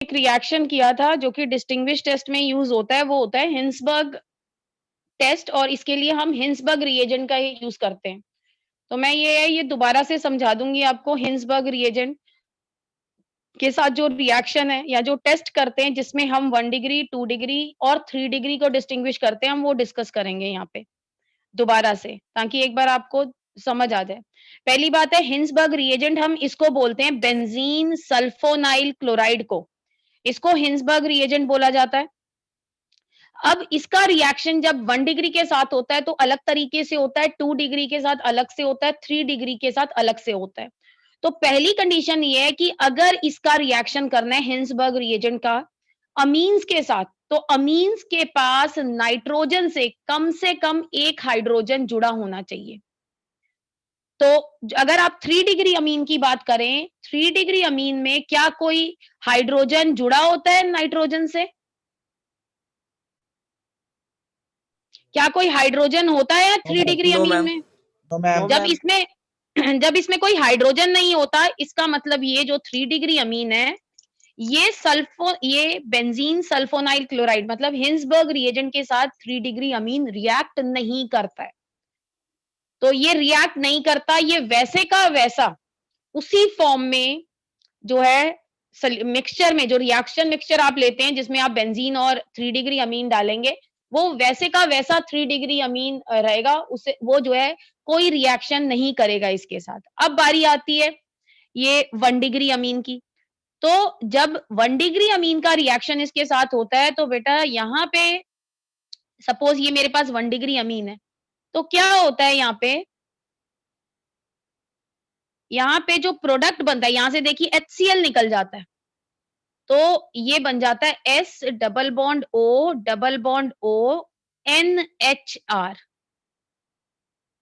एक रिएक्शन किया था जो कि डिस्टिंग्विश टेस्ट में यूज होता है, वो होता है हिंसबर्ग टेस्ट, और इसके लिए हम हिंसबर्ग रिएजेंट का ही यूज करते हैं। तो मैं ये दोबारा से समझा दूंगी आपको। हिंसबर्ग रिएजेंट के साथ जो रिएक्शन है या जो टेस्ट करते हैं जिसमें हम 1 डिग्री, 2 डिग्री और 3 डिग्री को डिस्टिंग्विश करते हैं, हम वो डिस्कस करेंगे यहाँ पे दोबारा से, ताकि एक बार आपको समझ आ जाए। पहली बात है हिंसबर्ग रिएजेंट, हम इसको बोलते हैं बेंजीन सल्फोनाइल क्लोराइड को। इसको हिंसबर्ग रिएजेंट बोला जाता है। अब इसका रिएक्शन जब 1 डिग्री के साथ होता है तो अलग तरीके से होता है, 2 डिग्री के साथ अलग से होता है, 3 डिग्री के साथ अलग से होता है। तो पहली कंडीशन ये है कि अगर इसका रिएक्शन करना है हिंसबर्ग रिएजेंट का अमीन्स के साथ, तो अमीन्स के पास नाइट्रोजन से कम एक हाइड्रोजन जुड़ा होना चाहिए। तो अगर आप 3 डिग्री अमीन की बात करें, 3 डिग्री अमीन में क्या कोई हाइड्रोजन जुड़ा होता है नाइट्रोजन से? क्या कोई हाइड्रोजन होता है 3 डिग्री नो अमीन मैम। में? No ma'am. जब इसमें कोई हाइड्रोजन नहीं होता, इसका मतलब ये जो 3 डिग्री अमीन है, ये बेंजीन सल्फोनाइल क्लोराइड मतलब हिंसबर्ग रिएजेंट के साथ 3 डिग्री अमीन रिएक्ट नहीं करता है। तो ये रिएक्ट नहीं करता, ये वैसे का वैसा उसी फॉर्म में जो है मिक्सचर में, जो रिएक्शन मिक्सचर आप लेते हैं जिसमें आप बेंजीन और 3 डिग्री अमीन डालेंगे, वो वैसे का वैसा 3 डिग्री अमीन रहेगा, उसे वो जो है कोई रिएक्शन नहीं करेगा इसके साथ। अब बारी आती है ये 1 डिग्री अमीन की। तो जब 1 डिग्री अमीन का रिएक्शन इसके साथ होता है, तो बेटा यहाँ पे सपोज ये मेरे पास 1 डिग्री अमीन है, तो क्या होता है यहाँ पे जो प्रोडक्ट बनता है, यहां से देखिए HCl निकल जाता है, तो ये बन जाता है S double bond O NHR।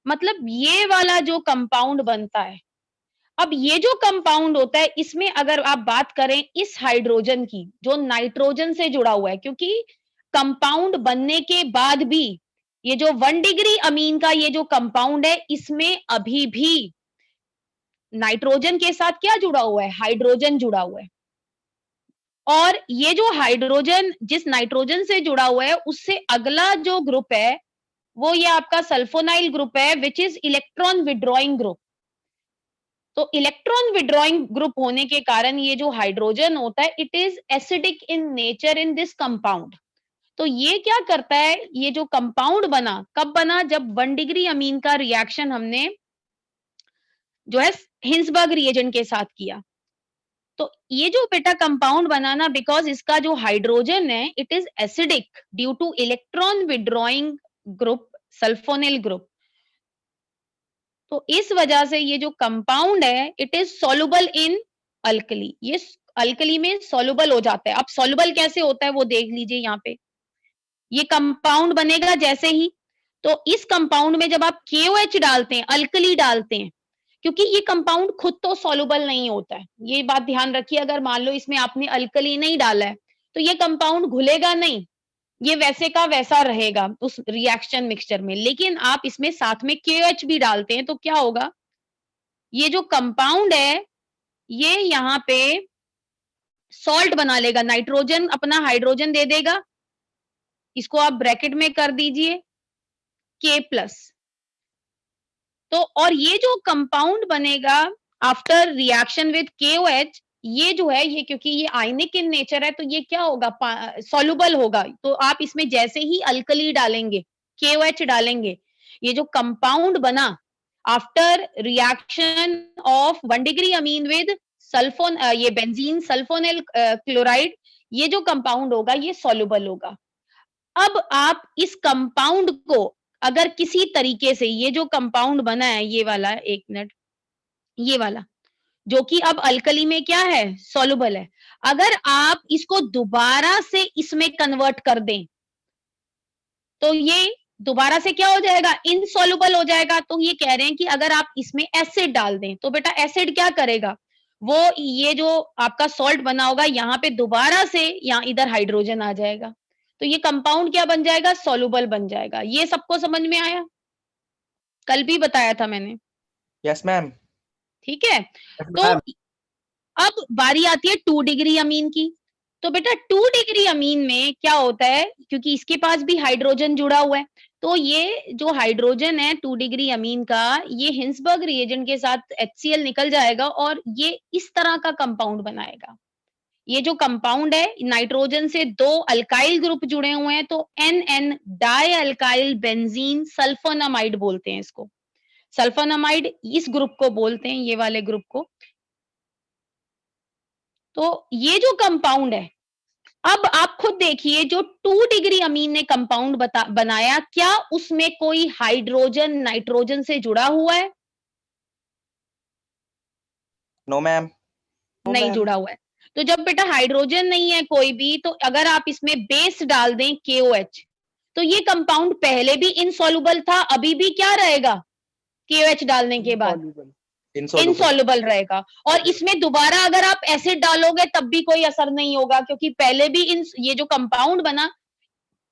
मतलब ये वाला जो कंपाउंड बनता है, अब ये जो कंपाउंड होता है इसमें अगर आप बात करें इस हाइड्रोजन की जो नाइट्रोजन से जुड़ा हुआ है, क्योंकि कंपाउंड बनने के बाद भी ये जो 1 डिग्री अमीन का ये जो कंपाउंड है, इसमें अभी भी नाइट्रोजन के साथ क्या जुड़ा हुआ है? हाइड्रोजन जुड़ा हुआ है। और ये जो हाइड्रोजन जिस नाइट्रोजन से जुड़ा हुआ है, उससे अगला जो ग्रुप है, वो ये आपका सल्फोनाइल ग्रुप है, which is electron withdrawing group. तो इलेक्ट्रॉन विड्रॉइंग ग्रुप होने के कारण ये जो हाइड्रोजन होता है, it is acidic in nature in this compound. तो ये क्या करता है, ये जो कंपाउंड बना, कब बना? जब 1 डिग्री अमीन का रिएक्शन हमने जो है हिंसबर्ग रिएजेंट के साथ किया। तो ये जो बेटा कंपाउंड बना ना, बिकॉज इसका जो हाइड्रोजन है it is acidic due two electron withdrawing group, sulphonyl group. तो इस वजह से ये जो कंपाउंड है it is soluble in alkali, ये अल्कली में सॉल्युबल हो जाता है। अब सॉल्युबल कैसे होता है वो देख लीजिए यहाँ पे। ये कंपाउंड बनेगा जैसे ही, तो इस कंपाउंड में जब आप KOH डालते हैं, अल्कली डालते हैं, क्योंकि ये कंपाउंड खुद तो सॉल्युबल नहीं होता है, ये बात ध्यान रखिए। अगर मान लो इसमें आपने अल्कली नहीं डाला है, तो ये कंपाउंड घुलेगा नहीं, ये वैसे का वैसा रहेगा उस रिएक्शन मिक्सचर में। लेकिन आप इसमें साथ में KOH भी डालते हैं, तो क्या होगा, ये जो कंपाउंड है ये यहाँ पे सॉल्ट बना लेगा, नाइट्रोजन अपना हाइड्रोजन दे देगा, इसको आप ब्रैकेट में कर दीजिए K+। तो और ये जो कंपाउंड बनेगा आफ्टर रिएक्शन विद KOH, ये जो है ये क्योंकि ये आयनिक इन नेचर है, तो ये क्या होगा, सॉल्युबल होगा। तो आप इसमें जैसे ही अल्कली डालेंगे, KOH डालेंगे, ये जो कंपाउंड बना after reaction of 1 degree amine with sulphone, ये बेंजीन सल्फोनिल क्लोराइड, ये जो कंपाउंड होगा ये सॉल्युबल होगा। अब आप इस कंपाउंड को अगर किसी तरीके से, ये जो कंपाउंड बना है ये वाला, एक मिनट, ये वाला जो कि अब अल्कली में क्या है, सॉल्युबल है, अगर आप इसको दोबारा से इसमें कन्वर्ट कर दें, तो ये दोबारा से क्या हो जाएगा, इनसॉल्युबल हो जाएगा। तो ये कह रहे हैं कि अगर आप इसमें एसिड डाल दें, तो बेटा एसिड क्या करेगा, वो ये जो आपका सॉल्ट बना होगा यहाँ पे दोबारा से यहाँ इधर हाइड्रोजन आ जाएगा, तो ये कंपाउंड क्या बन जाएगा, सॉल्युबल बन जाएगा। ये सबको समझ में आया? कल भी बताया था मैंने। Yes ma'am. ठीक है। तो अब बारी आती है 2 डिग्री अमीन की। तो बेटा 2 डिग्री अमीन में क्या होता है, क्योंकि इसके पास भी हाइड्रोजन जुड़ा हुआ है, तो ये जो हाइड्रोजन है 2 डिग्री अमीन का, ये हिंसबर्ग रिएजेंट के साथ HCl निकल जाएगा और ये इस तरह का कंपाउंड बनाएगा। ये जो कंपाउंड है, नाइट्रोजन से 2 अल्काइल ग्रुप जुड़े हुए हैं, तो NN di alkyl benzene sulphonamide बोलते हैं इसको। सल्फोनामाइड इस ग्रुप को बोलते हैं, ये वाले ग्रुप को। तो ये जो कंपाउंड है, अब आप खुद देखिए, जो 2 डिग्री अमीन ने कंपाउंड बनाया, क्या उसमें कोई हाइड्रोजन नाइट्रोजन से जुड़ा हुआ है? No ma'am. नहीं जुड़ा हुआ है। तो जब बेटा हाइड्रोजन नहीं है कोई भी, तो अगर आप इसमें बेस डाल दें KOH, तो ये कंपाउंड पहले भी इनसॉल्युबल था, अभी भी क्या रहेगा? KOH डालने के बाद इनसॉल्युबल रहेगा। और इसमें दोबारा अगर आप एसिड डालोगे तब भी कोई असर नहीं होगा, क्योंकि पहले भी ये जो कंपाउंड बना,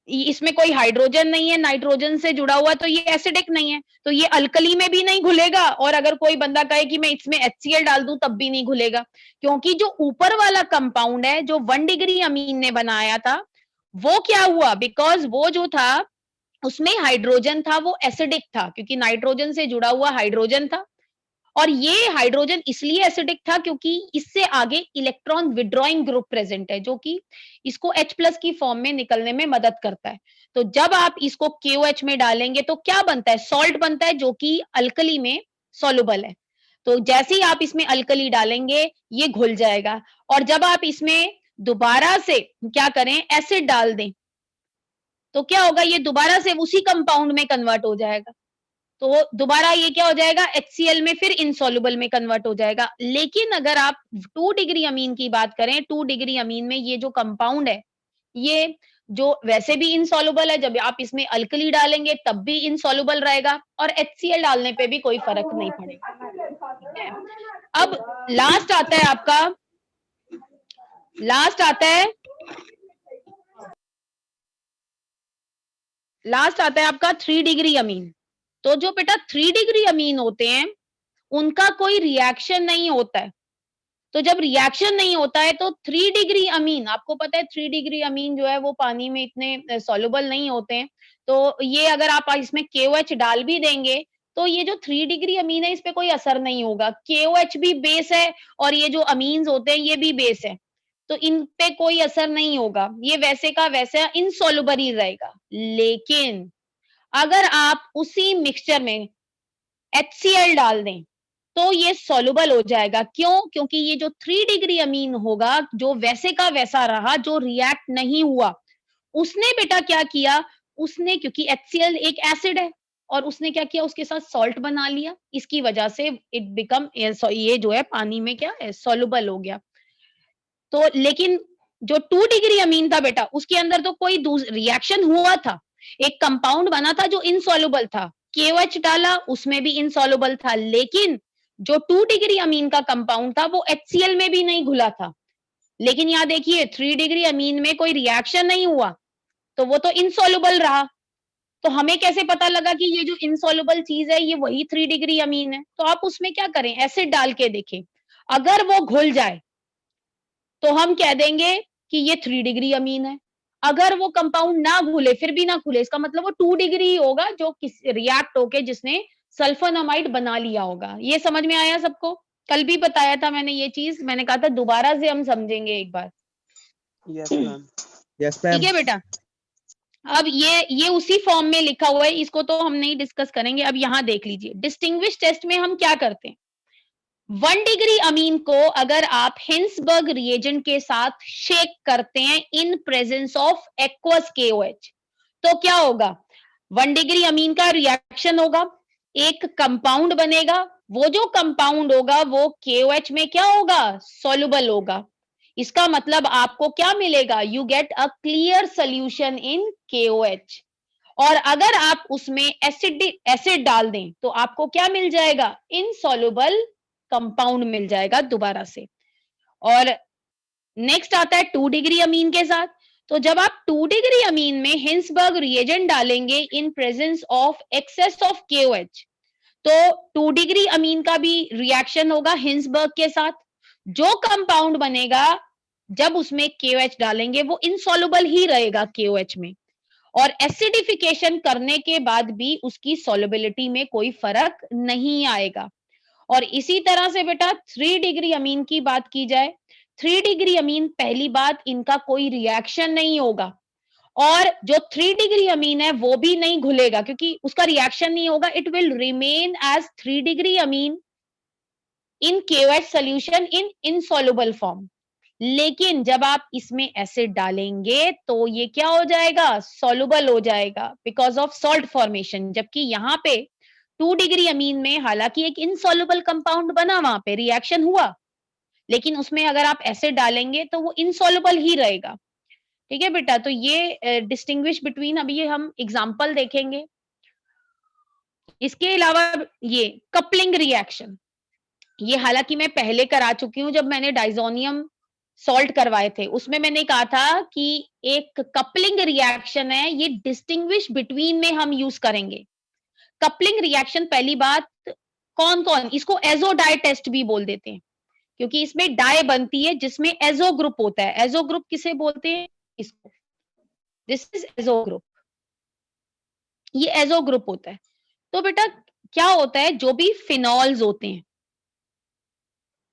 इसमें कोई हाइड्रोजन नहीं है, नाइट्रोजन से जुड़ा हुआ, तो ये एसिडिक नहीं है, तो ये अल्कली में भी नहीं घुलेगा। और अगर कोई बंदा कहे कि मैं इसमें HCl डाल दूं तब भी नहीं घुलेगा, क्योंकि जो ऊपर वाला कंपाउंड है, जो 1 डिग्री अमीन ने बनाया था, वो क्या हुआ, बिकॉज वो जो था उसमें हाइड्रोजन था, वो एसिडिक था, क्योंकि नाइट्रोजन से जुड़ा हुआ हाइड्रोजन था। और ये हाइड्रोजन इसलिए एसिडिक था क्योंकि इससे आगे इलेक्ट्रॉन विड्रॉइंग ग्रुप प्रेजेंट है, जो कि इसको H+ की फॉर्म में निकलने में मदद करता है। तो जब आप इसको KOH में डालेंगे तो क्या बनता है? सॉल्ट बनता है, जो कि अल्कली में सॉल्युबल है। तो जैसे ही आप इसमें अल्कली डालेंगे, ये घुल जाएगा। और जब आप इसमें दोबारा से क्या करें, एसिड डाल दें, तो क्या होगा, ये दोबारा से उसी कंपाउंड में कन्वर्ट हो जाएगा। तो दोबारा ये क्या हो जाएगा, HCl में फिर इनसॉल्युबल में कन्वर्ट हो जाएगा। लेकिन अगर आप 2 डिग्री अमीन की बात करें, 2 डिग्री अमीन में ये जो कंपाउंड है, ये जो वैसे भी इनसॉल्युबल है, जब आप इसमें अल्कली डालेंगे तब भी इनसॉल्युबल रहेगा, और HCl डालने पे भी कोई फर्क नहीं पड़ेगा। ठीक है। अब लास्ट आता है आपका, लास्ट आता है आपका 3 डिग्री अमीन। तो जो बेटा 3 डिग्री अमीन होते हैं, उनका कोई रिएक्शन नहीं होता है। तो जब रिएक्शन नहीं होता है, तो 3 डिग्री अमीन, आपको पता है 3 डिग्री अमीन जो है वो पानी में इतने सॉल्युबल नहीं होते हैं। तो ये अगर आप इसमें KOH डाल भी देंगे, तो ये जो 3 डिग्री अमीन है, इस पे कोई असर नहीं होगा। KOH भी बेस है और ये जो अमीन्स होते हैं ये भी बेस है, तो इन पे कोई असर नहीं होगा, ये वैसे का वैसा इनसॉल्युबल ही रहेगा। लेकिन अगर आप उसी मिक्सचर में HCl डाल दें, तो ये सॉल्युबल हो जाएगा। क्यों? क्योंकि ये जो 3 डिग्री अमीन होगा, जो वैसे का वैसा रहा, जो रिएक्ट नहीं हुआ, उसने बेटा क्या किया, उसने, क्योंकि HCl एक एसिड है, और उसने क्या किया, उसके साथ सॉल्ट बना लिया। इसकी वजह से इट बिकम, ये जो है पानी में क्या है, सॉल्युबल हो गया। तो लेकिन जो 2 डिग्री अमीन था बेटा, उसके अंदर तो कोई रिएक्शन हुआ था, एक कंपाउंड बना था जो इनसॉल्युबल था, KOH डाला, उसमें भी इनसॉल्युबल था। लेकिन जो 2 डिग्री अमीन का कंपाउंड था, वो HCl में भी नहीं घुला था। लेकिन यहाँ देखिए 3 डिग्री अमीन में कोई रिएक्शन नहीं हुआ, तो वो तो इनसॉल्युबल रहा। तो हमें कैसे पता लगा कि ये जो इनसॉल्युबल चीज है, ये वही 3 डिग्री अमीन है? तो आप उसमें क्या करें, एसिड डाल के देखें। अगर वो घुल जाए, तो हम कह देंगे कि ये 3 डिग्री अमीन है। अगर वो कंपाउंड ना घुले, फिर भी ना घुले, इसका मतलब वो 2 डिग्री ही होगा, जो रिएक्ट होके जिसने सल्फोनामाइड बना लिया होगा। ये समझ में आया सबको? कल भी बताया था मैंने ये चीज, मैंने कहा था दोबारा से हम समझेंगे एक बार। Yes ma'am. Yes ma'am. ठीक है बेटा। अब ये उसी फॉर्म में लिखा हुआ है, इसको तो हम नहीं डिस्कस करेंगे। अब यहाँ देख लीजिए, डिस्टिंग्विश टेस्ट में हम क्या करते हैं। 1 डिग्री अमीन को अगर आप हिंसबर्ग रिएजेंट के साथ शेक करते हैं इन प्रेजेंस ऑफ एक्वस KOH, तो क्या होगा, 1 डिग्री अमीन का रिएक्शन होगा, एक कंपाउंड बनेगा, वो जो कंपाउंड होगा वो KOH में क्या होगा, सॉल्युबल होगा। इसका मतलब आपको क्या मिलेगा, you get a clear solution in KOH। और अगर आप उसमें एसिड डाल दें, तो आपको क्या मिल जाएगा, इनसॉल्युबल कंपाउंड मिल जाएगा दोबारा से। और नेक्स्ट आता है 2 डिग्री अमीन के साथ। तो जब आप 2 डिग्री अमीन में हिंसबर्ग रिएजेंट डालेंगे in presence of excess of KOH, तो 2 डिग्री अमीन का भी रिएक्शन होगा हिंसबर्ग के साथ। जो कंपाउंड बनेगा जब उसमें KOH डालेंगे वो इनसॉल्युबल ही रहेगा KOH में, और एसिडिफिकेशन करने के बाद भी उसकी सॉल्युबिलिटी में कोई फर्क नहीं आएगा। और इसी तरह से बेटा 3 डिग्री अमीन की बात की जाए, 3 डिग्री अमीन पहली बात इनका कोई रिएक्शन नहीं होगा, और जो 3 डिग्री अमीन है वो भी नहीं घुलेगा क्योंकि उसका रिएक्शन नहीं होगा, it will remain as 3 degree amine in KOH solution in insoluble form. लेकिन जब आप इसमें एसिड डालेंगे तो ये क्या हो जाएगा, सॉल्युबल हो जाएगा बिकॉज ऑफ सॉल्ट फॉर्मेशन। जबकि यहाँ पे 2 डिग्री अमीन में हालांकि एक इनसॉल्युबल कंपाउंड बना, वहां पे रिएक्शन हुआ, लेकिन उसमें अगर आप एसिड डालेंगे तो वो इनसॉल्युबल ही रहेगा। ठीक है बेटा, तो ये डिस्टिंग्विश बिटवीन, अभी ये हम एग्जांपल देखेंगे। इसके अलावा ये कपलिंग रिएक्शन, ये हालांकि मैं पहले करा चुकी हूँ जब मैंने डाइजोनियम सॉल्ट करवाए थे, उसमें मैंने कहा था कि एक कपलिंग रिएक्शन है, ये डिस्टिंग्विश बिटवीन में हम यूज करेंगे। कपलिंग रिएक्शन पहली बात, कौन कौन इसको एजो डाई टेस्ट भी बोल देते हैं, क्योंकि इसमें डाई बनती है जिसमें एजो ग्रुप होता है। एजो ग्रुप किसे बोलते हैं, इसको, दिस इज एजो ग्रुप, ये एजो ग्रुप होता है। तो बेटा क्या होता है, जो भी फिनॉल्स होते हैं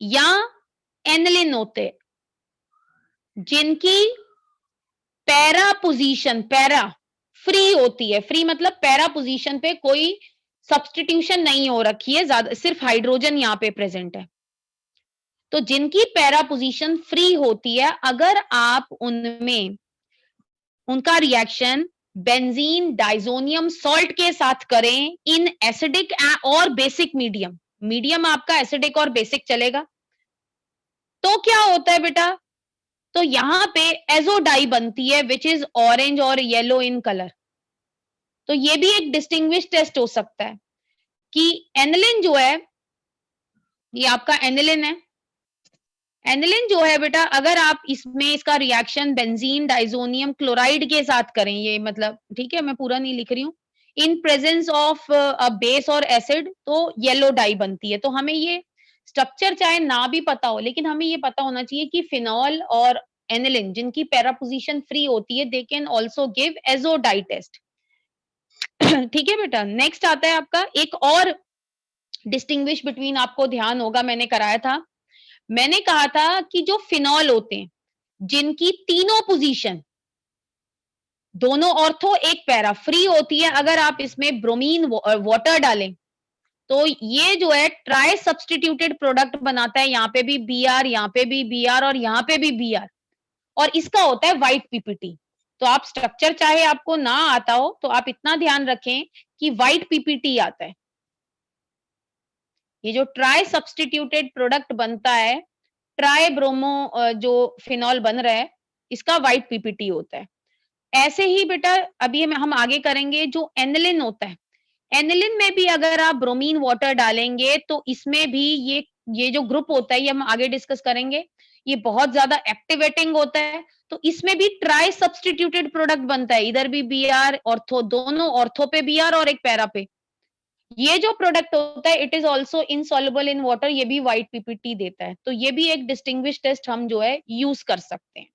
या एनिलिन होते हैं, जिनकी पैरा पोजीशन, पैरा फ्री होती है, फ्री मतलब पैरा पोजीशन पे कोई सब्स्टिट्यूशन नहीं हो रखी है, ज्यादा सिर्फ हाइड्रोजन यहाँ पे प्रेजेंट है, तो जिनकी पैरा पोजीशन फ्री होती है, अगर आप उनमें उनका रिएक्शन बेंजीन डाइजोनियम सॉल्ट के साथ करें इन एसिडिक और बेसिक मीडियम, मीडियम आपका एसिडिक और बेसिक चलेगा, तो क्या होता है बेटा, तो यहां पे एजोडाई बनती है विच इज ऑरेंज और येलो इन कलर। तो ये भी एक डिस्टिंग्विश टेस्ट हो सकता है कि एनिलिन जो है, ये आपका एनिलिन है, एनिलिन जो है बेटा, अगर आप इसमें इसका रिएक्शन बेंजीन डाइजोनियम क्लोराइड के साथ करें, ये मतलब ठीक है मैं पूरा नहीं लिख रही हूँ, इन प्रेजेंस ऑफ अ बेस और एसिड, तो येलो डाई बनती है। तो हमें ये स्ट्रक्चर चाहे ना भी पता हो, लेकिन हमें ये पता होना चाहिए कि फिनॉल और एनिलिन जिनकी पैरा पोजीशन फ्री होती है, they can also give azo dye test. ठीक है बेटा, नेक्स्ट आता है आपका एक और डिस्टिंग्विश बिटवीन, आपको ध्यान होगा मैंने कराया था, मैंने कहा था कि जो फिनॉल होते हैं जिनकी तीनों पोजीशन, दोनों ऑर्थो एक पैरा फ्री होती है, अगर आप इसमें ब्रोमीन वाटर डालें तो ये जो है ट्राई सब्स्टिट्यूटेड प्रोडक्ट बनाता है, यहाँ पे भी Br, यहाँ पे भी Br और यहाँ पे भी Br, और इसका होता है व्हाइट पीपीटी। तो आप स्ट्रक्चर चाहे आपको ना आता हो तो आप इतना ध्यान रखें कि व्हाइट पीपीटी आता है। ये जो ट्राई सब्स्टिट्यूटेड प्रोडक्ट बनता है, ट्राई ब्रोमो जो फिनॉल बन रहा है, इसका व्हाइट पीपीटी होता है। ऐसे ही बेटा अभी हम आगे करेंगे, जो एनिलिन होता है, एनिलिन में भी अगर आप ब्रोमीन वाटर डालेंगे तो इसमें भी ये जो ग्रुप होता है, ये हम आगे डिस्कस करेंगे, ये बहुत ज्यादा एक्टिवेटिंग होता है, तो इसमें भी ट्राई सब्स्टिट्यूटेड प्रोडक्ट बनता है, इधर भी Br ऑर्थो, दोनों ऑर्थो पे Br और एक पैरा पे। ये जो प्रोडक्ट होता है it is also insoluble in water, ये भी व्हाइट पीपीटी देता है, तो ये भी एक डिस्टिंग्विश टेस्ट हम जो है यूज कर सकते हैं।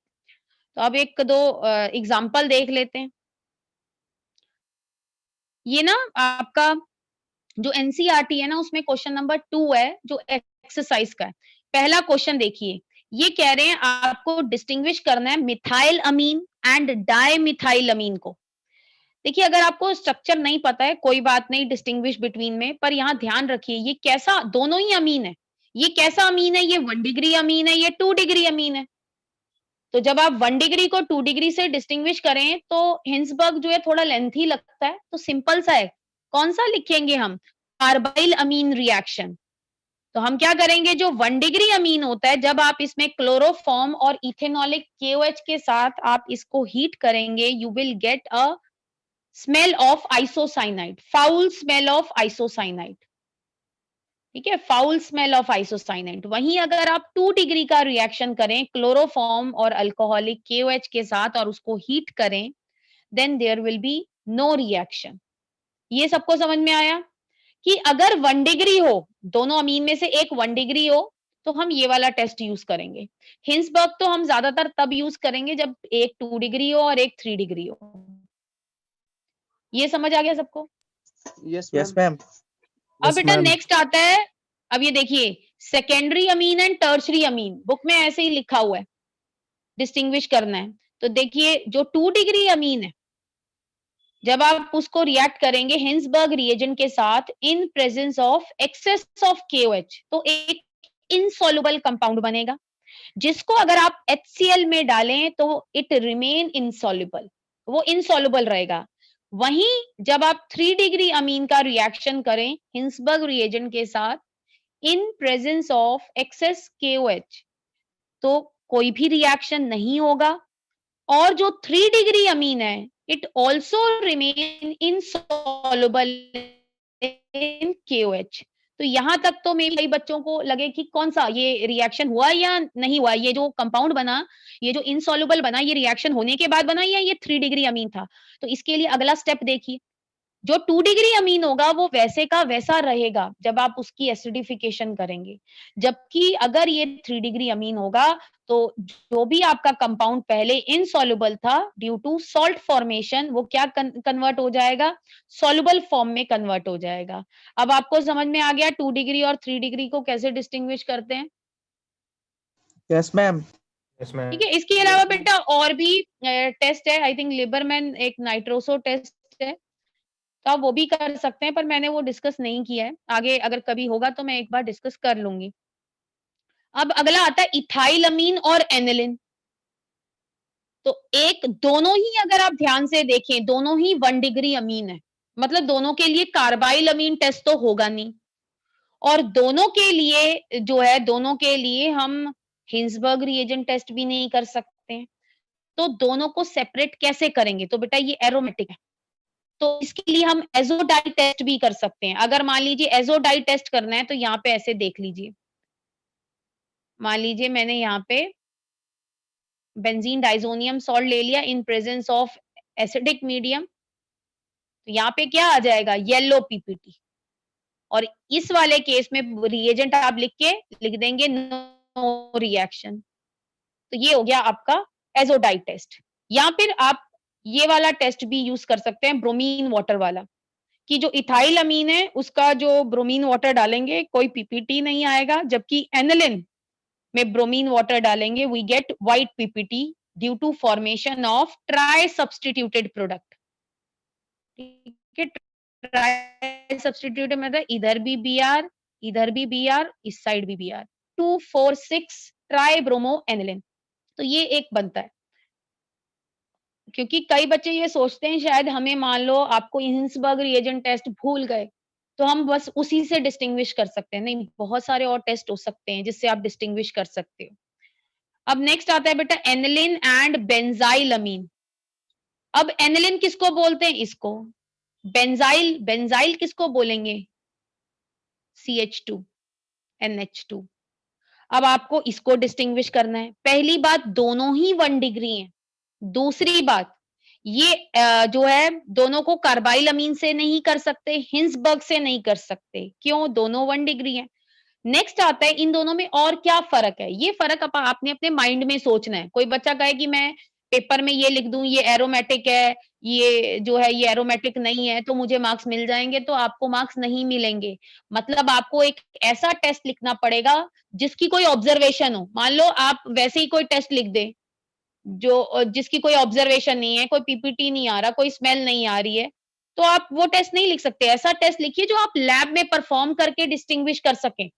तो अब एक दो एग्जांपल देख लेते हैं। ये ना आपका जो एनसीईआरटी है ना, उसमें क्वेश्चन नंबर 2 है जो एक्सरसाइज का है। पहला क्वेश्चन देखिए, ये कह रहे हैं आपको डिस्टिंग्विश करना है मिथाइल अमीन एंड डाइमिथाइल अमीन को। देखिए अगर आपको स्ट्रक्चर नहीं पता है कोई बात नहीं डिस्टिंग्विश बिटवीन में, पर यहाँ ध्यान रखिए ये कैसा, दोनों ही अमीन है, ये कैसा अमीन है, ये 1 डिग्री अमीन है, ये 2 डिग्री अमीन है। तो जब आप 1 डिग्री को 2 डिग्री से डिस्टिंग्विश करें तो हिंसबर्ग जो है थोड़ा लेंथी लगता है, तो सिंपल सा है, कौन सा लिखेंगे हम, कार्बाइल अमीन रिएक्शन। तो हम क्या करेंगे, जो 1 डिग्री अमीन होता है, जब आप इसमें क्लोरोफॉर्म और इथेनॉलिक KOH के साथ आप इसको हीट करेंगे, you will get a smell of isocyanide, foul smell of isocyanide. ठीक है, फाउल स्मेल ऑफ आइसोसाइनाइड। वहीं अगर आप 2 डिग्री का रिएक्शन करें क्लोरोफॉर्म और अल्कोहलिक KOH के साथ और उसको हीट करें, then there will be no reaction. ये सबको समझ में आया कि अगर 1 डिग्री हो, दोनों अमीन में से एक 1 डिग्री हो तो हम ये वाला टेस्ट यूज करेंगे। हिंसबर्ग तो हम ज्यादातर तब यूज करेंगे जब एक 2 डिग्री हो और एक 3 डिग्री हो। ये समझ आ गया सबको? Yes, ma'am. अब Yes, बेटा ma'am. नेक्स्ट आता है, अब ये देखिए secondary amine and tertiary Amin, book में ऐसे ही लिखा हुआ है, डिस्टिंग्विश करना है। तो देखिए जो 2 डिग्री अमीन है, जब आप उसको रिएक्ट करेंगे हिंसबर्ग रिएजेंट के साथ in presence of excess of KOH, तो एक इनसॉल्युबल कंपाउंड बनेगा, जिसको अगर आप HCl में डालें तो इट रिमेन इनसॉल्युबल, वो इनसॉल्युबल रहेगा। वहीं जब आप 3 डिग्री अमीन का रिएक्शन करें हिंसबर्ग रिएजेंट के साथ in presence of excess KOH, तो कोई भी रिएक्शन नहीं होगा। और जो 3 डिग्री अमीन है it also remain insoluble in KOH। तो यहां तक तो मे कई बच्चों को लगे कि कौन सा ये रिएक्शन हुआ या नहीं हुआ, ये जो कंपाउंड बना, ये जो इनसॉल्युबल बना, ये रिएक्शन होने के बाद बना या ये 3 डिग्री अमीन था। तो इसके लिए अगला स्टेप देखिए, जो 2 डिग्री अमीन होगा वो वैसे का वैसा रहेगा जब आप उसकी एसिडिफिकेशन करेंगे। जबकि अगर ये 3 डिग्री अमीन होगा तो जो भी आपका कंपाउंड पहले इनसॉल्युबल था ड्यू टू सॉल्ट फॉर्मेशन, वो क्या कन्वर्ट हो जाएगा, सॉल्युबल फॉर्म में कन्वर्ट हो जाएगा। अब आपको समझ में आ गया 2 डिग्री और 3 डिग्री को कैसे डिस्टिंग्विश करते हैं? Yes, ma'am. ठीक है, इसके अलावा बेटा और भी टेस्ट है, आई थिंक लिबरमैन एक नाइट्रोसो टेस्ट है, तो आप वो भी कर सकते हैं, पर मैंने वो डिस्कस नहीं किया है। आगे अगर कभी होगा तो मैं एक बार डिस्कस कर लूँगी। अब अगला आता है इथाइलअमीन और एनिलिन। तो एक दोनों ही अगर आप ध्यान से देखें, दोनों ही 1 डिग्री अमीन है। मतलब दोनों के लिए कार्बाइल अमीन टेस्ट तो होगा नहीं। और दोनों के लिए जो है, दोनों के लिए हम हिंसबर्ग रिएजेंट टेस्ट भी नहीं कर सकते हैं। तो दोनों को सेपरेट कैसे करेंगे? तो बेटा ये एरोमेटिक है। तो इसके लिए हम एज़ोडाई टेस्ट भी कर सकते हैं। अगर मान लीजिए एज़ोडाई टेस्ट करना है तो यहाँ पे ऐसे देख लीजिए। मान लीजिए मैंने यहाँ पे बेंजीन डाइज़ोनियम सॉल्ट ले लिया इन प्रेजेंस ऑफ एसिडिक मीडियम। तो यहाँ पे क्या आ जाएगा? Yellow PPT. और इस वाले केस में रिएजेंट आप लिख देंगे नो रिएक्शन। तो ये हो गया आपका एज़ोडाई टेस्ट। या फिर आप ये वाला टेस्ट भी यूज़ कर सकते हैं, ब्रोमीन वाटर वाला। कि जो इथाइल अमीन है उसका जो ब्रोमीन वाटर डालेंगे कोई पीपीटी नहीं आएगा, जबकि एनिलिन में ब्रोमीन वाटर डालेंगे we get white PPT due to formation of tri substituted product. ठीक है, ट्राई सब्स्टिट्यूटेड मतलब इधर भी बीआर, इधर भी बीआर, इस साइड भी बीआर, 2,4,6 ट्राई ब्रोमो एनिलिन। तो ये एक बनता है। क्योंकि कई बच्चे ये सोचते हैं शायद हमें मान लो आपको हिंसबर्ग रिएजेंट टेस्ट भूल गए, तो हम बस उसी से डिस्टिंग्विश कर सकते हैं। नहीं, बहुत सारे और टेस्ट हो सकते हैं जिससे आप डिस्टिंग्विश कर सकते हो। अब नेक्स्ट आता है बेटा एनिलिन एंड बेंजाइलअमीन। अब एनिलिन किसको बोलते हैं? इसको। बेंजाइल, बेंजाइल किसको बोलेंगे? CH2 NH2। अब आपको इसको डिस्टिंग्विश करना है। पहली बात दोनों ही 1 डिग्री हैं। दूसरी बात ये जो है दोनों को कार्बाइल अमीन से नहीं कर सकते, हिंसबर्ग से नहीं कर सकते। क्यों? दोनों 1 डिग्री हैं। नेक्स्ट आता है इन दोनों में और क्या फर्क है? ये फर्क आपने अपने माइंड में सोचना है। कोई बच्चा कहे कि मैं पेपर में ये लिख दूं ये एरोमेटिक है, ये जो है ये एरोमेटिक नहीं है तो मुझे मार्क्स मिल जाएंगे, तो आपको मार्क्स नहीं मिलेंगे। मतलब आपको एक ऐसा टेस्ट लिखना पड़ेगा जिसकी कोई ऑब्जर्वेशन हो। मान लो आप वैसे ही कोई टेस्ट लिख दे जो जिसकी कोई ऑब्जर्वेशन नहीं है, कोई पीपीटी नहीं आ रहा, कोई स्मेल नहीं आ रही है, तो आप वो टेस्ट नहीं लिख सकते। ऐसा टेस्ट लिखिए जो आप लैब में परफॉर्म करके डिस्टिंग्विश कर सकें।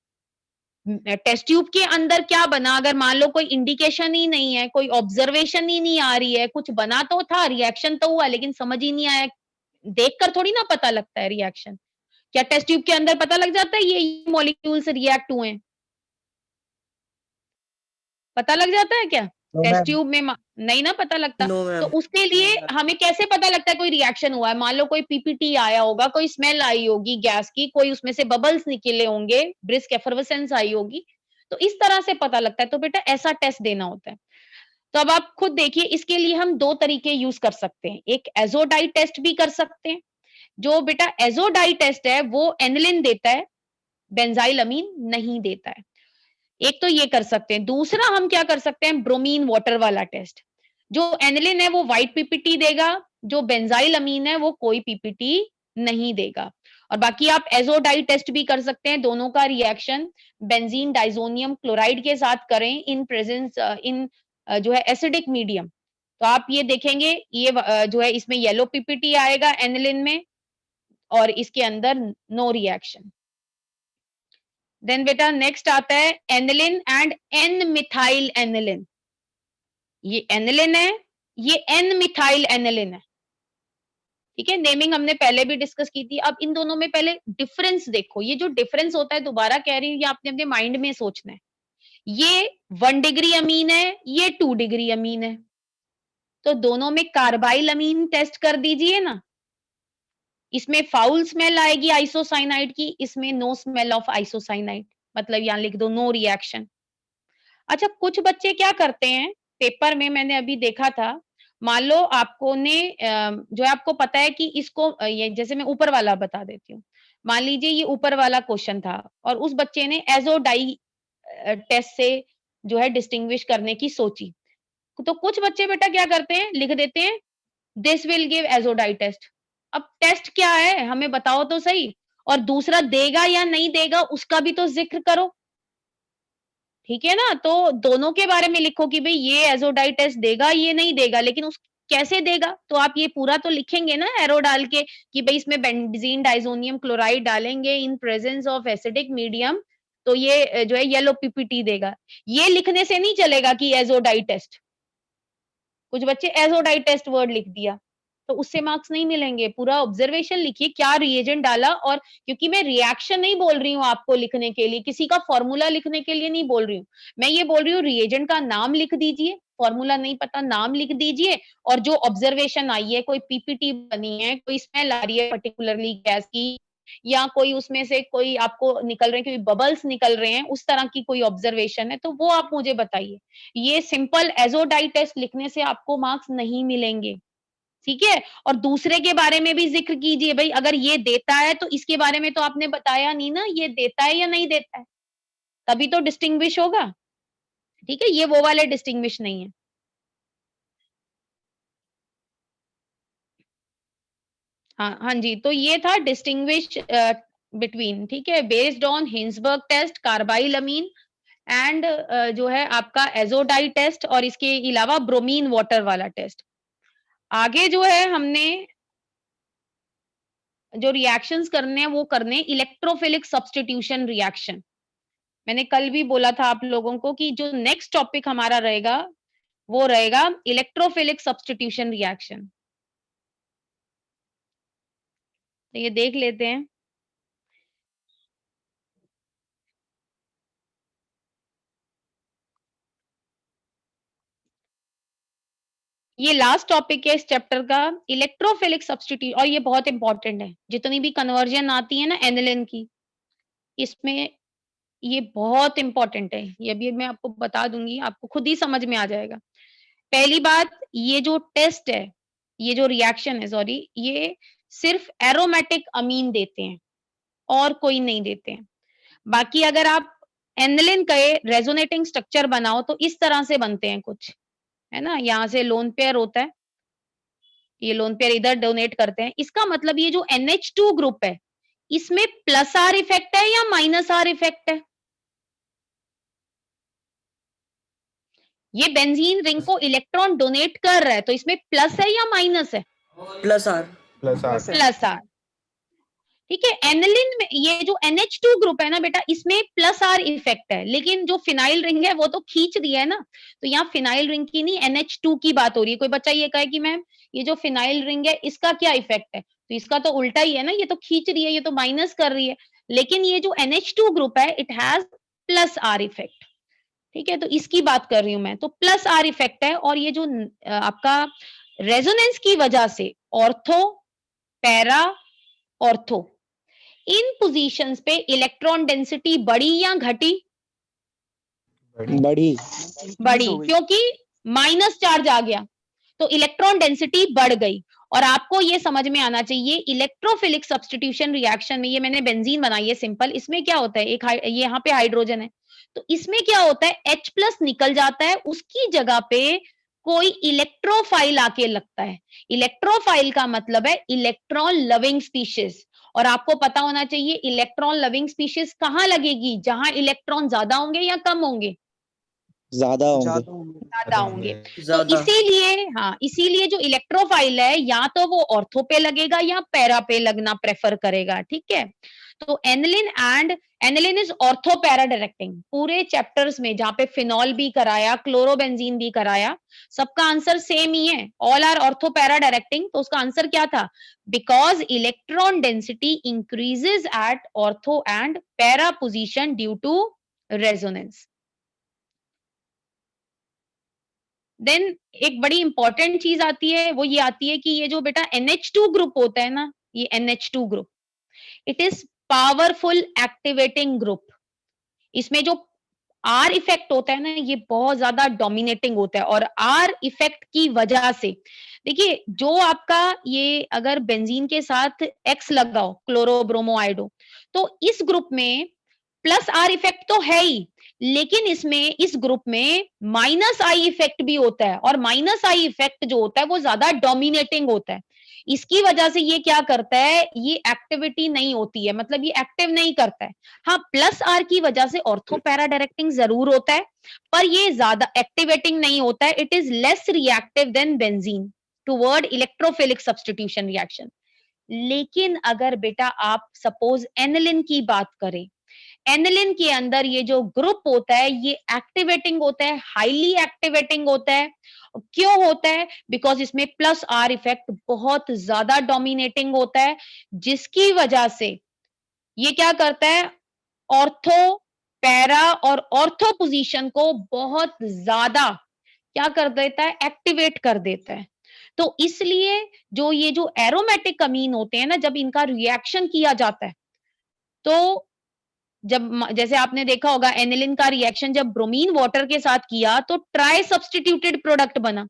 टेस्ट ट्यूब के अंदर क्या बना, अगर मान लो कोई इंडिकेशन ही नहीं है, कोई ऑब्जर्वेशन ही नहीं आ रही है, कुछ बना तो था, रिएक्शन तो हुआ लेकिन समझ ही नहीं आया, देखकर थोड़ी ना पता लगता है रिएक्शन। क्या टेस्ट ट्यूब के अंदर पता लग जाता है ये मॉलिक्यूल्स रिएक्ट हुए हैं? पता लग जाता है क्या? No, test ma'am. ट्यूब में नहीं ना पता लगता। No, तो ma'am. उसके लिए हमें कैसे पता लगता है कोई रिएक्शन हुआ है? मान लो कोई पीपीटी आया होगा, कोई स्मेल आई होगी गैस की, कोई उसमें से बबल्स निकले होंगे, ब्रिस्क एफर्वेसेंस आई होगी, तो इस तरह से पता लगता है। तो बेटा ऐसा टेस्ट देना होता है। तो अब आप खुद देखिए, इसके लिए हम 2 तरीके यूज कर सकते हैं। एक एज़ोडाई टेस्ट भी कर सकते हैं। जो बेटा एज़ोडाई टेस्ट है वो एनिलिन देता है, बेंजाइलअमीन नहीं देता है। एक तो ये कर सकते हैं। दूसरा हम क्या कर सकते हैं, ब्रोमीन वाटर वाला टेस्ट। जो एनिलिन है वो व्हाइट पीपीटी देगा, जो बेंजाइल अमीन है वो कोई पीपीटी नहीं देगा। और बाकी आप एजोडाई टेस्ट भी कर सकते हैं, दोनों का रिएक्शन बेंजीन डाइजोनियम क्लोराइड के साथ करें इन प्रेजेंस इन जो है एसिडिक मीडियम। तो आप ये देखेंगे ये जो है इसमें येलो पीपीटी आएगा एनिलिन में और इसके अंदर नो रिएक्शन। देन बेटा नेक्स्ट आता है aniline and N methyl aniline. ये एनिलिन है, ये एन मिथाइल एनिलिन है। ठीक है, नेमिंग हमने पहले भी डिस्कस की थी। अब इन दोनों में पहले डिफरेंस देखो। ये जो डिफरेंस होता है, दोबारा कह रही हूँ, ये आपने अपने माइंड में सोचना है। ये 1 डिग्री अमीन है, ये 2 डिग्री अमीन है, तो दोनों में कार्बाइल अमीन टेस्ट कर दीजिए ना। इसमें फाउल स्मेल आएगी आइसोसाइनाइड की, इसमें नो स्मेल ऑफ आइसोसाइनाइड, मतलब यहां लिख दो नो रिएक्शन। अच्छा, कुछ बच्चे क्या करते हैं, पेपर में मैंने अभी देखा था, मान लो आपको ने जो है आपको पता है कि इसको ये जैसे मैं ऊपर वाला बता देती हूँ। मान लीजिए ये ऊपर वाला क्वेश्चन था और उस बच्चे ने एजोडाई टेस्ट से जो है डिस्टिंग्विश करने की सोची। तो कुछ बच्चे बेटा क्या करते हैं, लिख देते हैं this will give azo dye test. अब टेस्ट क्या है हमें बताओ तो सही, और दूसरा देगा या नहीं देगा उसका भी तो जिक्र करो। ठीक है ना, तो दोनों के बारे में लिखो कि भाई ये एजोडाई टेस्ट देगा, ये नहीं देगा, लेकिन उस कैसे देगा, तो आप ये पूरा तो लिखेंगे ना एरो डाल के कि भाई इसमें बेंजीन डाइजोनियम क्लोराइड डालेंगे in presence of acidic medium, तो ये जो है येलो पीपीटी देगा। ये लिखने से नहीं चलेगा कि एजोडाई टेस्ट। कुछ बच्चे एजोडाई टेस्ट वर्ड लिख दिया, तो उससे मार्क्स नहीं मिलेंगे। पूरा ऑब्जर्वेशन लिखिए क्या रिएजेंट डाला, और क्योंकि मैं रिएक्शन नहीं बोल रही हूँ आपको लिखने के लिए, किसी का फॉर्मूला लिखने के लिए नहीं बोल रही हूँ, मैं ये बोल रही हूँ रिएजेंट का नाम लिख दीजिए, फॉर्मूला नहीं पता नाम लिख दीजिए, और जो ऑब्जर्वेशन आई है, कोई पीपीटी बनी है, कोई स्मेल आ रही है पर्टिकुलरली गैस की, या कोई उसमें से कोई आपको निकल रहे हैं, कोई बबल्स निकल रहे हैं, उस तरह की कोई ऑब्जर्वेशन है, तो वो आप मुझे बताइए। ये सिंपल एजोडाई टेस्ट लिखने से आपको मार्क्स नहीं मिलेंगे। ठीक है, और दूसरे के बारे में भी जिक्र कीजिए, भाई अगर ये देता है तो इसके बारे में तो आपने बताया नहीं ना, ये देता है या नहीं देता है, तभी तो डिस्टिंग्विश होगा। ठीक है, ये वो वाले डिस्टिंग्विश नहीं है। हाँ हाँ जी, तो ये था डिस्टिंग्विश बिटवीन, ठीक है, based on Hinsberg test, carbylamine and जो है आपका एजोडाई टेस्ट, और इसके अलावा ब्रोमीन वाटर वाला टेस्ट। आगे जो है हमने जो रिएक्शंस करने हैं वो करने इलेक्ट्रोफिलिक सब्स्टिट्यूशन रिएक्शन। मैंने कल भी बोला था आप लोगों को कि जो नेक्स्ट टॉपिक हमारा रहेगा वो रहेगा इलेक्ट्रोफिलिक सब्स्टिट्यूशन रिएक्शन। तो ये देख लेते हैं। ये लास्ट टॉपिक है इस चैप्टर का, इलेक्ट्रोफिलिक सब्स्टिट्यूट, और ये बहुत इंपॉर्टेंट है। जितनी भी कन्वर्जन आती है ना एनिलिन की, इसमें ये बहुत इंपॉर्टेंट है। ये भी मैं आपको बता दूंगी, आपको खुद ही समझ में आ जाएगा। पहली बात, ये जो टेस्ट है, ये जो रिएक्शन है, सॉरी, ये सिर्फ एरोमेटिक अमीन देते हैं और कोई नहीं देते हैं। बाकी अगर आप एनिलिन का रेजोनेटिंग स्ट्रक्चर बनाओ तो इस तरह से बनते हैं कुछ, है ना, यहाँ से लोन पेयर होता है, ये लोन पेयर इधर डोनेट करते हैं। इसका मतलब ये जो NH2 ग्रुप है, इसमें प्लस आर इफेक्ट है या माइनस आर इफेक्ट है? ये बेंजीन रिंग को इलेक्ट्रॉन डोनेट कर रहा है, तो इसमें प्लस है या माइनस है? Plus R. Plus R. ठीक है, एनिलिन में ये जो NH2 ग्रुप है ना बेटा, इसमें प्लस आर इफेक्ट है, लेकिन जो फिनाइल रिंग है वो तो खींच रही है ना, तो यहाँ फिनाइल रिंग की नहीं NH2 की बात हो रही है। कोई बच्चा ये कहे कि मैम ये जो फिनाइल रिंग है इसका क्या इफेक्ट है, तो इसका तो उल्टा ही है ना, ये तो खींच रही है, ये तो माइनस कर रही है, लेकिन ये जो NH2 ग्रुप है it has plus are effect. ठीक है, तो इसकी बात कर रही हूं मैं, तो प्लस आर इफेक्ट है, और ये जो आपका रेजोनेंस की वजह से ऑर्थो, पैरा, ऑर्थो, इन पोजीशंस पे इलेक्ट्रॉन डेंसिटी बढ़ी या घटी? बड़ी बढ़ी, क्योंकि माइनस चार्ज आ गया, तो इलेक्ट्रॉन डेंसिटी बढ़ गई। और आपको ये समझ में आना चाहिए इलेक्ट्रोफिलिक सब्स्टिट्यूशन रिएक्शन में, ये मैंने बेंजीन बनाई है सिंपल, इसमें क्या होता है, ये यहाँ पे हाइड्रोजन है, तो इसमें क्या होता है H प्लस निकल जाता है, उसकी जगह पे कोई इलेक्ट्रोफाइल आके लगता है। इलेक्ट्रोफाइल का मतलब है इलेक्ट्रॉन लविंग स्पीशीज, और आपको पता होना चाहिए इलेक्ट्रॉन लविंग स्पीशीज कहाँ लगेगी, जहां इलेक्ट्रॉन ज्यादा होंगे या कम होंगे, ज्यादा होंगे। ज्यादा होंगे। तो ज्यादा। इसीलिए हाँ, इसीलिए जो इलेक्ट्रोफाइल है या तो वो ऑर्थो पे लगेगा या पैरा पे लगना प्रेफर करेगा, ठीक है। तो aniline is ortho para directing. पूरे चैप्टर्स में जहां पे फिनॉल भी कराया, क्लोरोबेंजीन भी कराया, सबका आंसर सेम ही है, all are ortho para directing. तो उसका आंसर क्या था, because electron density increases at ortho and para position due to resonance. Then एक बड़ी इंपॉर्टेंट चीज आती है, वो ये आती है कि ये जो बेटा NH2 ग्रुप होता है ना, ये NH2 group, it is powerful activating group. इसमें जो R इफेक्ट होता है ना, ये बहुत ज्यादा डोमिनेटिंग होता है, और R इफेक्ट की वजह से देखिए, जो आपका ये अगर बेंजीन के साथ X लगाओ, क्लोरोब्रोमोआइडो, तो इस ग्रुप में प्लस R इफेक्ट तो है ही, लेकिन इसमें इस ग्रुप में माइनस आई इफेक्ट भी होता है, और माइनस आई इफेक्ट जो होता है वो ज्यादा डोमिनेटिंग होता है। इसकी वजह से ये क्या करता है, ये एक्टिविटी नहीं होती है, मतलब ये एक्टिव नहीं करता है। हाँ, प्लस आर की वजह से ऑर्थो पैरा डायरेक्टिंग जरूर होता है, पर ये ज्यादा एक्टिवेटिंग नहीं होता है। It is less reactive than benzene toward electrophilic substitution reaction. लेकिन अगर बेटा आप सपोज एनिलिन की बात करें, एनिलिन के अंदर ये जो ग्रुप होता है ये एक्टिवेटिंग होता है, हाईली एक्टिवेटिंग होता है। क्यों होता है, बिकॉज इसमें प्लस आर इफेक्ट बहुत ज्यादा डोमिनेटिंग होता है, जिसकी वजह से ये क्या करता है, ऑर्थो पैरा और ऑर्थो पोजीशन को बहुत ज्यादा क्या कर देता है, एक्टिवेट कर देता है। तो इसलिए जो ये जो एरोमेटिक अमीन होते हैं ना, जब इनका रिएक्शन किया जाता है, तो जब जैसे आपने देखा होगा एनिलिन का रिएक्शन जब ब्रोमीन वाटर के साथ किया तो ट्राई सब्स्टिट्यूटेड प्रोडक्ट बना।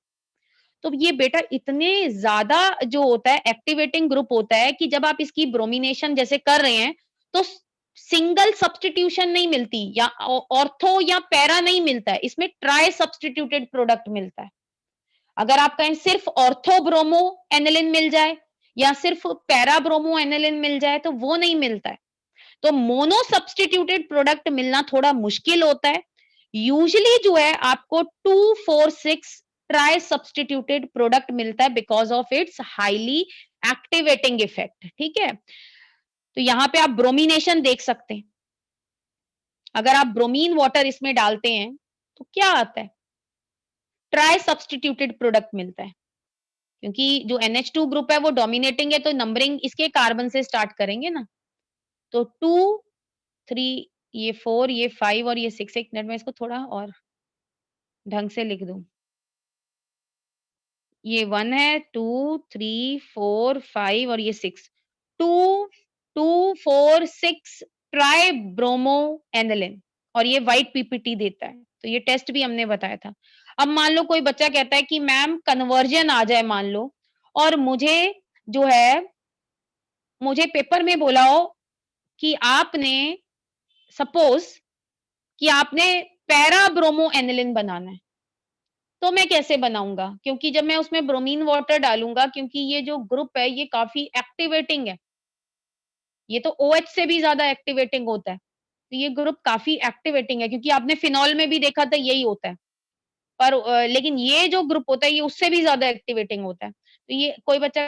तो ये बेटा इतने ज्यादा जो होता है एक्टिवेटिंग ग्रुप होता है कि जब आप इसकी ब्रोमिनेशन जैसे कर रहे हैं तो सिंगल सब्स्टिट्यूशन नहीं मिलती, या ऑर्थो या पैरा नहीं मिलता है, इसमें ट्राई सब्स्टिट्यूटेड प्रोडक्ट मिलता है। अगर आप कहें सिर्फ ऑर्थो ब्रोमो एनिलिन मिल जाए या सिर्फ पैरा ब्रोमो एनिलिन मिल जाए तो वो नहीं मिलता है। तो मोनो सब्स्टिट्यूटेड प्रोडक्ट मिलना थोड़ा मुश्किल होता है। यूजुअली जो है आपको 2,4,6 ट्राई सब्स्टिट्यूटेड प्रोडक्ट मिलता है because of its highly activating effect, ठीक है। तो यहां पे आप ब्रोमिनेशन देख सकते हैं, अगर आप ब्रोमीन वाटर इसमें डालते हैं तो क्या आता है, ट्राई सब्स्टिट्यूटेड प्रोडक्ट मिलता है। क्योंकि जो NH2 ग्रुप है वो डोमिनेटिंग है, तो नंबरिंग इसके कार्बन से स्टार्ट करेंगे ना, तो 2, 3, ये 4, ये 5 और ये 6। एक मिनट में इसको थोड़ा और ढंग से लिख दूं। ये 1 है, 2, 3, 4, 5 और ये 6। 2, 2, 4, 6 ट्राई ब्रोमो एनिलिन, और ये व्हाइट पीपीटी देता है। तो ये टेस्ट भी हमने बताया था। अब मान लो कोई बच्चा कहता है कि मैम कन्वर्जन आ जाए मान लो, और मुझे जो है मुझे पेपर में बोला हो कि आपने सपोज कि आपने पैरा ब्रोमो एनिलिन बनाना है, तो मैं कैसे बनाऊंगा, क्योंकि जब मैं उसमें ब्रोमीन वाटर डालूंगा, क्योंकि ये जो ग्रुप है ये काफी एक्टिवेटिंग है, ये तो OH से भी ज्यादा एक्टिवेटिंग होता है, तो ये ग्रुप काफी एक्टिवेटिंग है, क्योंकि आपने फिनॉल में भी देखा था यही होता है। पर लेकिन ये जो ग्रुप होता है ये उससे भी ज्यादा एक्टिवेटिंग होता है। तो ये कोई बच्चा